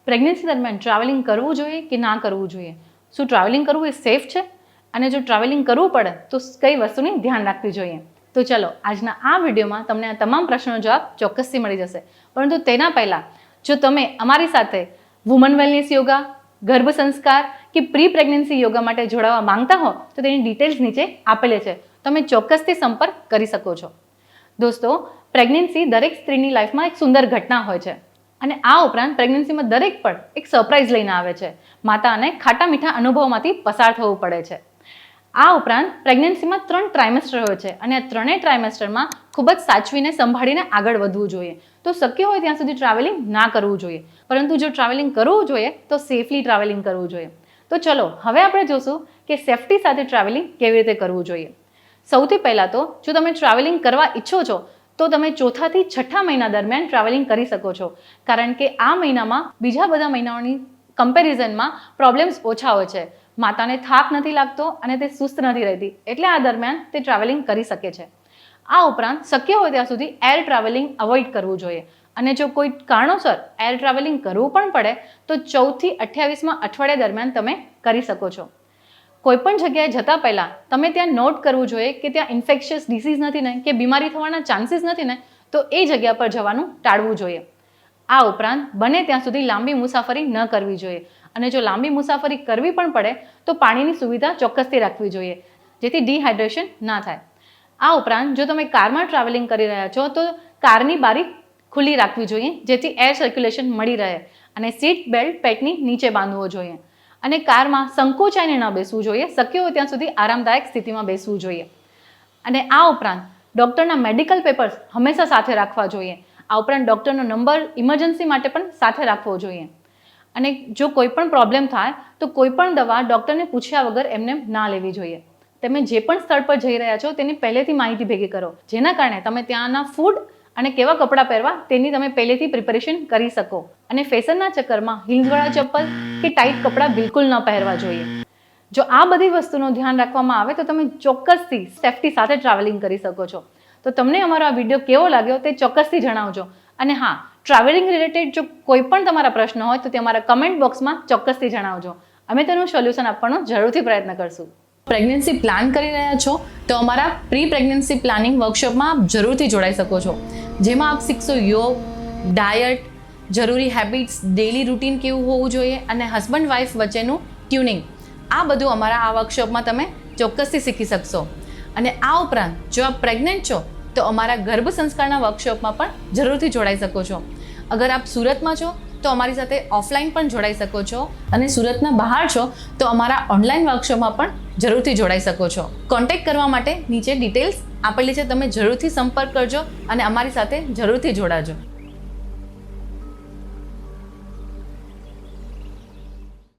Pregnancy દરમિયાન travelling કરવું જોઈએ કે ના કરવું જોઈએ? શું ટ્રાવેલિંગ કરવું એ સેફ છે? અને જો ટ્રાવેલિંગ કરવું પડે તો કઈ વસ્તુની ધ્યાન રાખવી જોઈએ? તો ચલો આજના આ વિડીયોમાં તમને આ તમામ પ્રશ્નોનો જવાબ ચોક્કસથી મળી જશે. પરંતુ તેના પહેલાં જો તમે અમારી સાથે વુમન વેલનેસ યોગા, ગર્ભ સંસ્કાર કે પ્રી પ્રેગ્નન્સી યોગા માટે જોડાવા માંગતા હો તો તેની ડિટેલ્સ નીચે આપેલી છે. તમે ચોક્કસથી સંપર્ક કરી શકો છો. દોસ્તો, પ્રેગ્નન્સી દરેક સ્ત્રીની લાઈફમાં એક સુંદર ઘટના હોય છે અને આ ઉપરાંત પ્રેગ્નન્સીમાં દરેક પણ એક સરપ્રાઈઝ લઈને આવે છે. માતાને ખાટા મીઠા અનુભવોમાંથી પસાર થવું પડે છે. આ ઉપરાંત પ્રેગ્નન્સીમાં 3 ટ્રાઇમેસ્ટર હોય છે અને આ ત્રણેય ટ્રાઇમેસ્ટરમાં ખૂબ જ સાચવીને સંભાળીને આગળ વધવું જોઈએ. તો શક્ય હોય ત્યાં સુધી ટ્રાવેલિંગ ના કરવું જોઈએ, પરંતુ જો ટ્રાવેલિંગ કરવું જોઈએ તો સેફલી ટ્રાવેલિંગ કરવું જોઈએ. તો ચલો હવે આપણે જોશું કે સેફટી સાથે ટ્રાવેલિંગ કેવી રીતે કરવું જોઈએ. સૌથી પહેલાં તો જો તમે ટ્રાવેલિંગ કરવા ઈચ્છો છો તો તમે 4થા થી 6ઠા મહિના દરમિયાન ટ્રાવેલિંગ કરી શકો છો, કારણ કે આ મહિનામાં બીજા બધા મહિનાઓની કમ્પેરિઝનમાં પ્રોબ્લેમ્સ ઓછા હોય છે. માતાને થાક નથી લાગતો અને તે સુસ્ત નથી રહેતી, એટલે આ દરમિયાન તે ટ્રાવેલિંગ કરી શકે છે. આ ઉપરાંત શક્ય હોય ત્યાં સુધી એર ટ્રાવેલિંગ અવોઇડ કરવું જોઈએ અને જો કોઈ કારણોસર એર ટ્રાવેલિંગ કરવું પણ પડે તો 14 થી 28માં અઠવાડિયા દરમિયાન તમે કરી શકો છો. કોઈપણ જગ્યાએ જતાં પહેલાં તમે ત્યાં નોટ કરવું જોઈએ કે ત્યાં ઇન્ફેક્શિયસ ડિસીઝ નથી ને કે બીમારી થવાના ચાન્સીસ નથી ને, તો એ જગ્યા પર જવાનું ટાળવું જોઈએ. આ ઉપરાંત બને ત્યાં સુધી લાંબી મુસાફરી ન કરવી જોઈએ અને જો લાંબી મુસાફરી કરવી પણ પડે તો પાણીની સુવિધા ચોક્કસથી રાખવી જોઈએ, જેથી ડિહાઇડ્રેશન ના થાય. આ ઉપરાંત જો તમે કારમાં ટ્રાવેલિંગ કરી રહ્યા છો તો કારની બારી ખુલ્લી રાખવી જોઈએ, જેથી એર સર્ક્યુલેશન મળી રહે, અને સીટ બેલ્ટ પેટની નીચે બાંધવો જોઈએ અને કારમાં સંકોચાઈને ન બેસવું જોઈએ. શક્ય હોય ત્યાં સુધી આરામદાયક સ્થિતિમાં બેસવું જોઈએ. અને આ ઉપરાંત ડૉક્ટરના મેડિકલ પેપર્સ હંમેશા સાથે રાખવા જોઈએ. આ ઉપરાંત ડૉક્ટરનો નંબર ઇમરજન્સી માટે પણ સાથે રાખવો જોઈએ. અને જો કોઈ પણ પ્રોબ્લેમ થાય તો કોઈ પણ દવા ડૉક્ટરને પૂછ્યા વગર એમને ના લેવી જોઈએ. તમે જે પણ સ્થળ પર જઈ રહ્યા છો તેની પહેલેથી માહિતી ભેગી કરો, જેના કારણે તમે ત્યાંના ફૂડ અને કેવા કપડાં પહેરવા તેની તમે પહેલેથી પ્રિપેરેશન કરી શકો. અને ફેશનના ચક્કરમાં હીલ્સવાળા ચપ્પલ કે ટાઈટ કપડાં બિલકુલ ન પહેરવા જોઈએ. જો આ બધી વસ્તુનું ધ્યાન રાખવામાં આવે તો તમે ચોક્કસથી સેફટી સાથે ટ્રાવેલિંગ કરી શકો છો. તો તમને અમારો આ વિડીયો કેવો લાગ્યો તે ચોક્કસથી જણાવજો. અને હા, ટ્રાવેલિંગ રિલેટેડ જો કોઈ પણ તમારા પ્રશ્ન હોય તો તે અમારા કમેન્ટ બોક્સમાં ચોક્કસથી જણાવજો. અમે તેનું સોલ્યુશન આપવાનો જરૂરથી પ્રયત્ન કરશું. પ્રેગ્નન્સી પ્લાન કરી રહ્યા છો તો અમારા પ્રી પ્રેગ્નન્સી પ્લાનિંગ વર્કશોપમાં આપ જરૂરથી જોડાઈ શકો છો, જેમાં આપ શીખશો યોગ, ડાયટ, જરૂરી હેબિટ્સ, ડેલી રૂટીન કેવું હોવું જોઈએ અને હસબન્ડ વાઈફ વચ્ચેનું ટ્યુનિંગ. આ બધું અમારા આ વર્કશોપમાં તમે ચોક્કસથી શીખી શકશો. અને આ ઉપરાંત જો આપ પ્રેગ્નન્ટ છો તો અમારા ગર્ભ સંસ્કારના વર્કશોપમાં પણ જરૂરથી જોડાઈ શકો છો. અગર આપ સુરતમાં છો તો અમારી સાથે ઓફલાઈન પણ જોડાઈ શકો છો, અને સુરતના બહાર છો તો અમારા ઓનલાઈન વર્કશોપમાં પણ જરૂરથી જોડાઈ શકો છો. કોન્ટેક્ટ કરવા માટે નીચે ડિટેલ્સ આપેલી છે, તમે જરૂરથી સંપર્ક કરજો અને અમારી સાથે જરૂરથી જોડાજો.